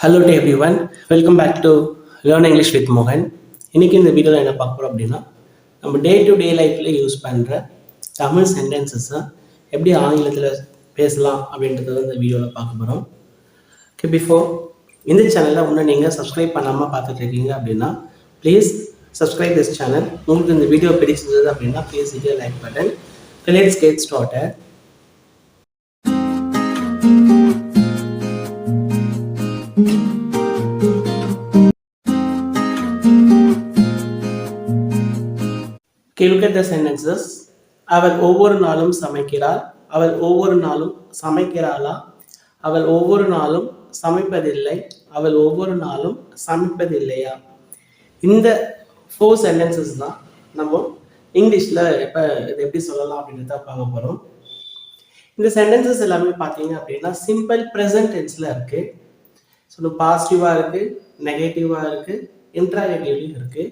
Hello to everyone, welcome back to learn English with மோகன். இன்றைக்கி இந்த வீடியோவில் என்ன பார்க்க போகிறோம் அப்படின்னா, நம்ம டே டு டே லைஃப்பில் யூஸ் பண்ணுற தமிழ் சென்டென்சஸை எப்படி ஆங்கிலத்தில் பேசலாம் அப்படின்றத இந்த வீடியோவில் பார்க்க போகிறோம். ஓகே, பிஃபோர் இந்த சேனலில் இன்னும் நீங்கள் சப்ஸ்கிரைப் பண்ணாமல் பார்த்துட்டு இருக்கீங்க அப்படின்னா ப்ளீஸ் சப்ஸ்கிரைப் திஸ் சேனல். உங்களுக்கு இந்த வீடியோ பிடிச்சிருந்தது அப்படின்னா ப்ளீஸ் இது like button. Let's get started. Okay, look at the sentences. அவள் ஒவ்வொரு நாளும் சமைக்கிறாள். அவள் ஒவ்வொரு நாளும் சமைக்கிறாளா? அவள் ஒவ்வொரு நாளும் சமைப்பதில்லை. அவள் ஒவ்வொரு நாளும் சமைப்பதில்லையா? இந்த 4 sentences தான் நம்ம இங்கிலீஷில் இது எப்படி சொல்லலாம் அப்படின்றத பார்க்க போகிறோம். இந்த சென்டென்சஸ் எல்லாமே பார்த்தீங்க அப்படின்னா சிம்பிள் ப்ரெசன்ட் டென்ஸில் இருக்குது. ஸோ பாசிட்டிவாக இருக்குது, நெகட்டிவாக இருக்குது, இன்ட்ராகேட்டிவ்லையும் இருக்குது.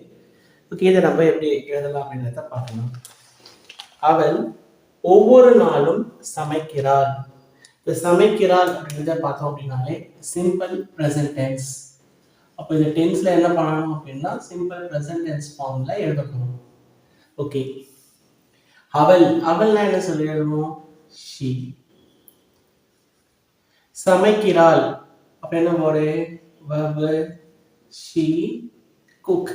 ஓகே, இதை நம்ம எப்படி எழுதலாம் அப்படின்றத பார்க்கலாம். அவள் ஒவ்வொரு நாளும் சமைக்கிறாள். இந்த சமைக்கிறாள் அப்படின்றத பார்த்தோம் அப்படின்னாலே சிம்பிள் ப்ரெசன்ட் டென்ஸ். அப்போ இந்த டென்ஸில் என்ன பண்ணணும் அப்படின்னா சிம்பிள் ப்ரெசன்ட் டென்ஸ் ஃபார்மில் எழுதணும். ஓகே, அவள்னா என்ன சொல்லி எழுதணும்? ஷி. சமைக்கிறாள் அப்போ என்ன போடு? verb she cook.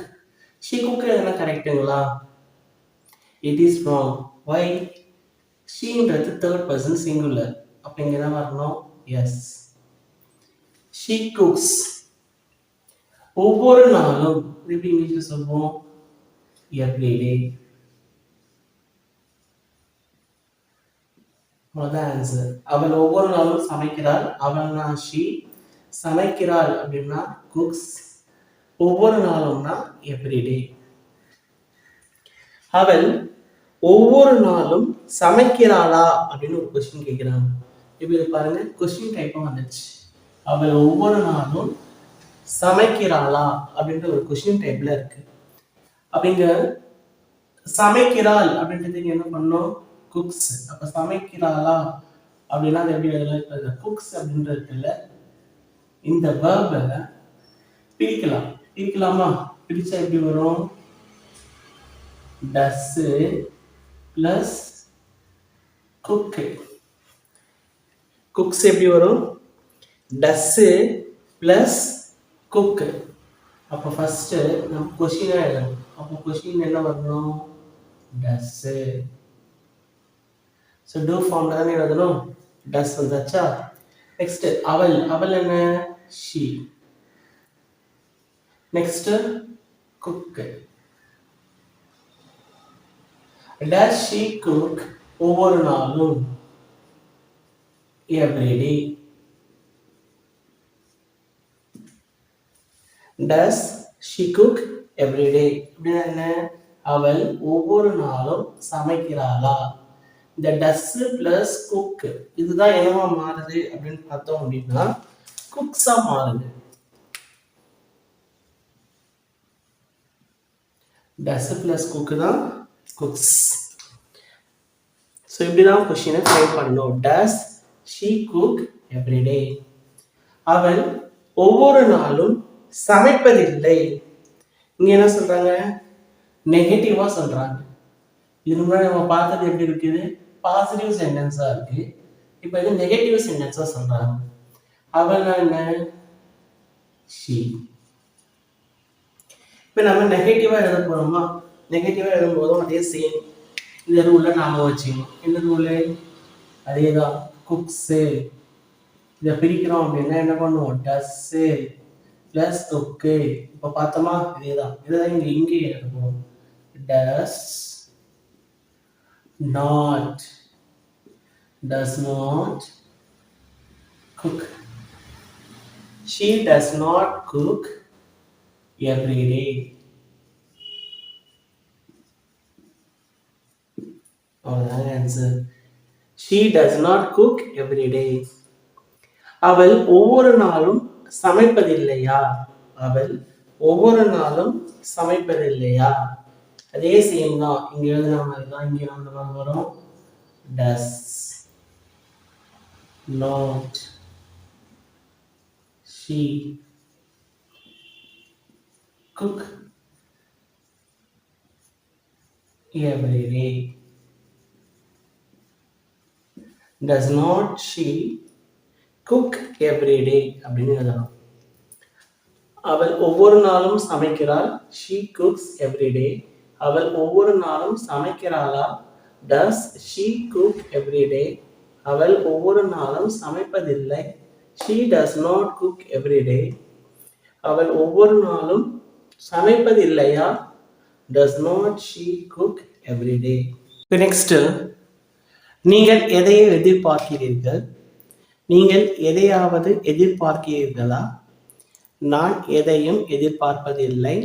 She cook என்ன கரெக்டுங்களா? It is wrong. வை? ஷீன்றது தேர்ட் பர்சன் சிங்குலர். அப்போ இங்கே என்ன வரணும்? எஸ். She cooks. ஒவ்வொரு நாளும் எப்படி இங்கிலீஷில் சொல்வோம்? எவ்ரிடே. அவ்வளோதான் ஆன்சர். அவள் ஒவ்வொரு நாளும் சமைக்கிறாள். அவள்னா ஷீ. சமைக்கிறாள் அப்படின்னா குக்ஸ். ஒவ்வொரு நாளும்னா எவ்ரிடே. அவள் ஒவ்வொரு நாளும் சமைக்கிறாளா அப்படின்னு ஒரு கொஸ்டின் கேட்கிறாங்க. இப்போ இது பாருங்க, கொஸ்டின் டைப்பும் வந்துச்சு. அவள் ஒவ்வொரு நாளும் சமைக்கிறாளா அப்படின்ற ஒரு கொஸ்டின் டைப்ல இருக்கு. அப்படிங்க சமைக்கிறாள் அப்படின்றதுக்கு என்ன பண்ணோம்? குக்ஸ். அப்ப சமைக்கிறாளா அப்படின்னா அது எப்படி எழுதலாம்? குக்ஸ் அப்படின்றதுல இந்த வேர்பை பிரிக்கலாமா? பிரிச்சா எப்படி வரும்? டஸ் பிளஸ் குக். குக்ஸ் எப்படி வரும்? டஸ் பிளஸ் குக். அப்போ ஃபர்ஸ்ட் நம்ம கொஸ்டினா எழுதணும். அப்போ கொஸ்டின் என்ன வரணும்? டஸ். ஸோ டூ ஃபார்ம்ல தானே எழுதணும். டஸ் வந்தாச்சா? நெக்ஸ்ட் அவள் என்ன? She. Next cook. Does she cook ஒவ்வொரு நாளும்? Everyday. Does she cook everyday? அப்படின்னா என்ன? அவள் ஒவ்வொரு நாளும் சமைக்கிறாளா? இந்த டஸ் பிளஸ் குக் இதுதான் என்னவா மாறுது அப்படின்னு பார்த்தோம் அப்படின்னா குக்ஸா மாறுது. டஸ் பிளஸ் குக் தான் குக்ஸ். ஸோ இப்படிதான் கொஸ்டினை ஃப்ரேம் பண்ணணும். Does she cook everyday? அவள் ஒவ்வொரு நாளும் சமைப்பதில்லை. இங்க என்ன சொல்றாங்க? நெகட்டிவா சொல்றாங்க. இது முன்னாடி நம்ம பார்த்தது எப்படி இருக்குது? பாசிட்டிவ் சென்டென்ஸா இருக்கு. இப்போ இது நெகட்டிவ் சென்டென்ஸா சொல்றாங்க. அவள் என்ன? ஷீ. இப்போ நம்ம நெகட்டிவா எழுத போறோமா? நெகட்டிவா எழுதும் போதும் அதே சேம் இந்த ரூல்ல நாம வச்சுக்கணும். இந்த ரூலு அதே தான். குக்ஸு. இதை பிரிக்கிறோம் அப்படின்னா என்ன பண்ணுவோம்? டஸ்ஸு பிளஸ் குக்கு. இப்போ பார்த்தோமா? இதே தான். இதுதான் இங்கே எழுதுவோம். டஸ் not cook. She does not cook every day. அவ்வளவுதான் answer. She does not cook every day. அவள் ஒவ்வொரு நாளும் சமைப்பதில்லையா? அவள் ஒவ்வொரு நாளும் சமைப்பதில்லையா? அதே சேம் தான். இங்க எழுதுன மாதிரி தான் இங்க அந்த மாதிரி வரும். Does not she cook every day? Does not she cook every day அப்படின்னு எழுதணும். அவள் ஒவ்வொரு நாளும் சமைக்கிறாள். She cooks every day. அவள் ஒவ்வொரு நாளும் சமைக்கிறாளா? Does she cook every day? அவள் ஒவ்வொரு நாளும் சமைப்பதில்லை. She does not cook every day. அவள் ஒவ்வொரு நாளும் சமைப்பதில்லையா? Does not she cook every day? Next, நீங்கள் எதையை எதிர்பார்க்கிறீர்கள்? நீங்கள் எதையாவது எதிர்பார்க்கிறீர்களா? நான் எதையும் எதிர்பார்ப்பதில்லை.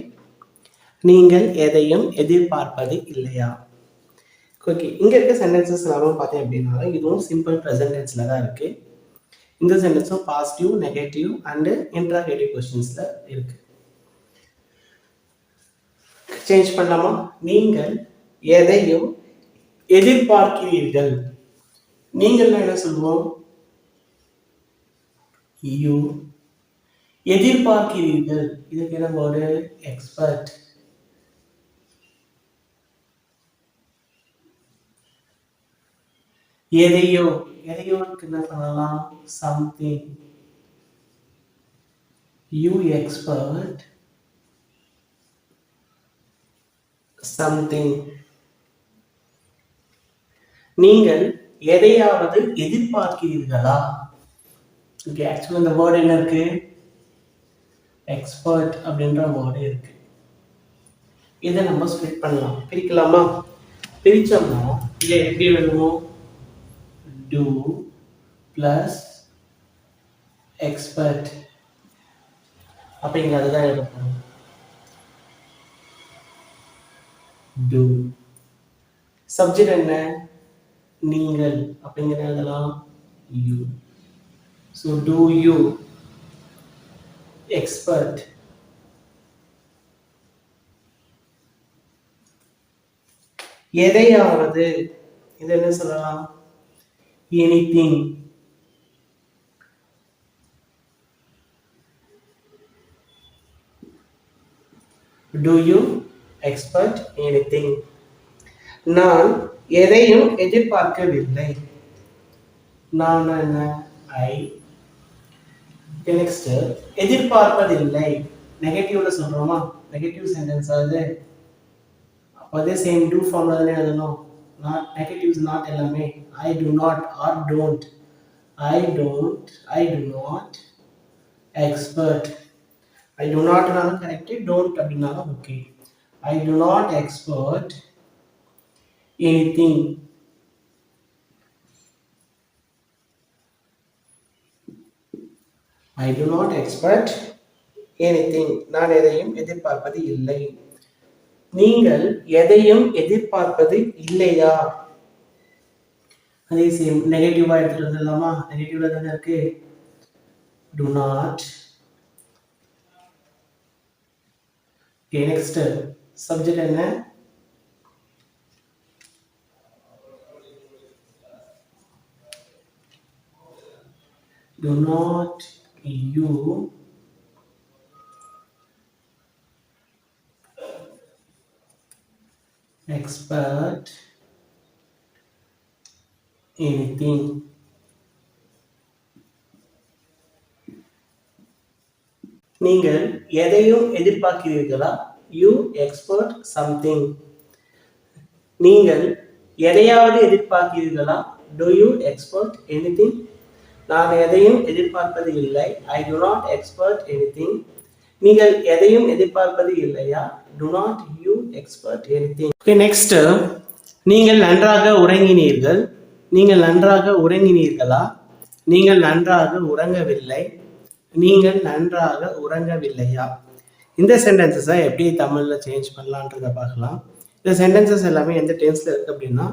நீங்கள் எதையும் எதிர்பார்ப்பது இல்லையா? ஓகே, இங்கே இருக்க சென்டென்சஸ் எல்லாமே பார்த்தீங்க அப்படின்னா இதுவும் சிம்பிள் ப்ரெசன்ட் டென்ஸில் தான் இருக்குது. இந்த சென்டென்ஸும் பாசிட்டிவ், நெகட்டிவ் அண்டு இன்ட்ராகேட்டிவ் கொஸ்டின்ஸில் இருக்குது. சேஞ்ச் பண்ணலாமா? நீங்கள் எதையும் எதிர்பார்க்கிறீர்கள். நீங்கள் என்ன சொல்லுவோம்? யூ. எதிர்பார்க்கிறீர்கள், இதுக்கு என்ன வேர்டு? எக்ஸ்பெக்ட். எதையோ, எதையோ என்ன பண்ணலாம்? சம்திங். You expect something. நீங்கள் எதையாவது எதிர்பார்க்கிறீர்களா? ஓகே, ஆக்சுவலி இந்த வேர்டு என்ன இருக்கு? எக்ஸ்பர்ட் அப்படின்ற வேர்டு இருக்கு. இதை நம்ம ஸ்ப்ளிட் பண்ணலாம், பிரிக்கலாமா? பிரிச்சோம்னா இதை எப்படி எழுதுவோம்? do plus expert. அப்ப இங்க அதுதான் எழுதணும். do. சப்ஜெக்ட் என்ன? நீங்கள். அப்ப இங்க எழுதலாம் you. So do you expert. எதையாவது, இது என்ன சொல்லலாம்? anything. Do you expect anything? நான் எதையும் எதிர்பார்க்கவில்லை. நான் என்ன? I. நெக்ஸ்ட், எதிர்பார்ப்பதில்லை. நெகட்டிவ்ல சொல்றோமா? நெகட்டிவ் சென்டென்ஸ் அது. அப்போதே சேம் do ஃபார்ம்ல தானே எழுதணும். Not negatives, not எல்லாமே. I do not or don't. I do not expert. I do not நாலும் correct, don't அப்படினாலும் okay. I do not expert anything. I do not expect anything. நான் எதையும் எதிர்பார்ப்பது இல்லை. நீங்கள் எதையும் எதிர்பார்ப்பது இல்லையா? அதே சேம் நெகட்டிவா எடுத்துட்டு வந்துடலாமா? நெகட்டிவ்ல தானே இருக்கு. do not. Okay, next subject என்ன? do not you expect anything. நீங்கள் எதையும் எதிர்பார்க்கிறீர்களா? You expect something. நீங்கள் எதையாவது எதிர்பார்க்கிறீர்களா? Do you expect anything? நான் எதையும் எதிர்பார்ப்பது இல்லை. I do not expect anything. நீங்கள் எதையும் எதிர்பார்ப்பது இல்லையா? Do not you expect anything. Okay, next, நீங்கள் நன்றாக உறங்கினீர்கள். நீங்கள் நன்றாக உறங்கினீர்களா? நீங்கள் நன்றாக உறங்கவில்லை. நீங்கள் நன்றாக உறங்கவில்லையா? இந்த சென்டென்சஸை எப்படி தமிழில் சேஞ்ச் பண்ணலான்றதை பார்க்கலாம். இந்த சென்டென்சஸ் எல்லாமே எந்த டென்ஸில் இருக்குது அப்படின்னா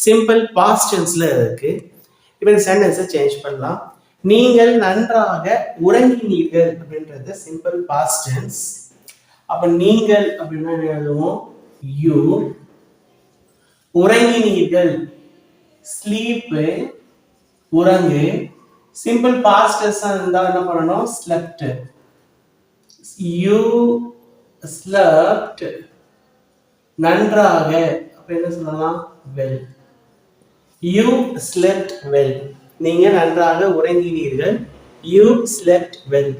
சிம்பிள் பாஸ்ட் டென்ஸில் இருக்குது. இப்போ இந்த சென்டென்ஸை சேஞ்ச் பண்ணலாம். நீங்கள் நன்றாக உறங்கினீர்கள் அப்படின்றது சிம்பிள் பாஸ்ட் டென்ஸ். அப்போ நீங்கள் அப்படின்னா எழுதுவோம் யூ. உறங்கினீர்கள் ஸ்லீப்பு, உறங்கு. சிம்பிள் பாஸ்ட் டென்ஸ் இருந்தால் என்ன பண்ணணும்? ஸ்லெப்ட். யூ slept நன்றாக. அப்ப என்ன சொல்லலாம்? well. You slept well. நீங்க நன்றாக உறங்கினீர்கள். You slept well.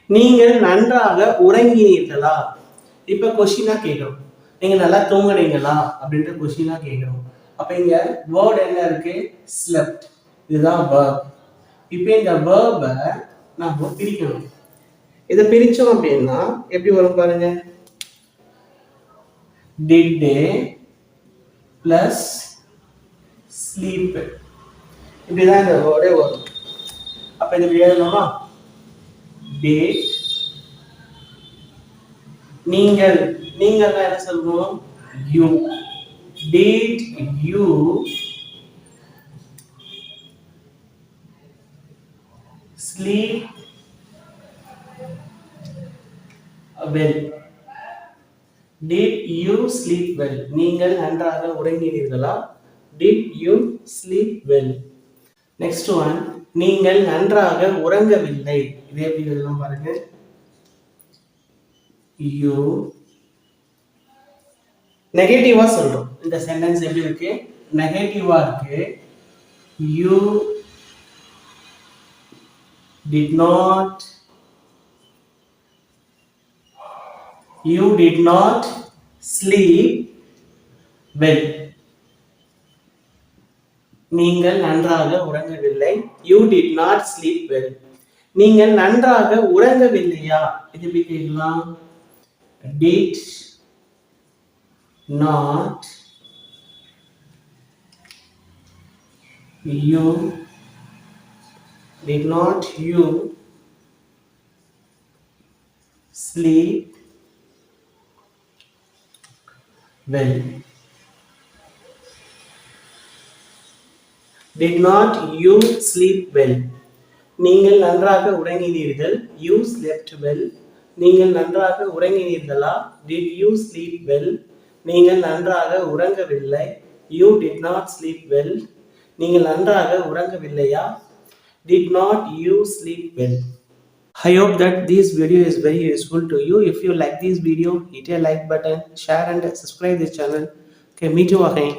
நீங்கள் நன்றாக உறங்கினீர்களா? இப்ப கொஸ்டினா கேட்கிறோம். நீங்க நல்லா தூங்குனீங்களா அப்படின்ற கொஸ்டினா கேட்கிறோம். அப்ப இங்க வேர்ட் என்ன இருக்கு? slept. இதுதான் verb. இப்ப இந்த verb நாம பிரிக்கணும். இதை பிரிச்சோம் அப்படின்னா எப்படி வரும் பாருங்க. did they plus sleep. இப்படிதான் இந்த வேர்டே வரும். அப்ப இது எழுதணுமா? did. நீங்கள் நீங்கள் என்ன சொல்லுவோம்? you. did you sleep well. did you sleep well. நீங்கள் நன்றாக உறங்கினீர்களா? did you sleep well. next one, நீங்கள் நன்றாக உறங்கவில்லை. இதே எப்படி எழுதலாம் பாருங்க. you. நெகட்டிவா சொல்றோம். இந்த சென்டென்ஸ் எப்படி இருக்கு? நெகட்டிவா இருக்கு. you did not sleep well. நீங்கள் நன்றாக உறங்கவில்லை. you did not sleep well. நீங்கள் நன்றாக உறங்கவில்லையா? இது எப்படி கேட்கலாம்? did not you sleep well. did not you sleep well. நீங்கள் நன்றாக உறங்கினீர்கள். you slept well. நீங்கள் நன்றாக உறங்கினீர்களா? did you sleep well. நீங்கள் நன்றாக உறங்கவில்லை. you did not sleep well. நீங்கள் நன்றாக உறங்கவில்லையா? did not you sleep well. I hope that this video is very useful to you. If you like this video, hit a like button, share and subscribe this channel. Okay, meet you again.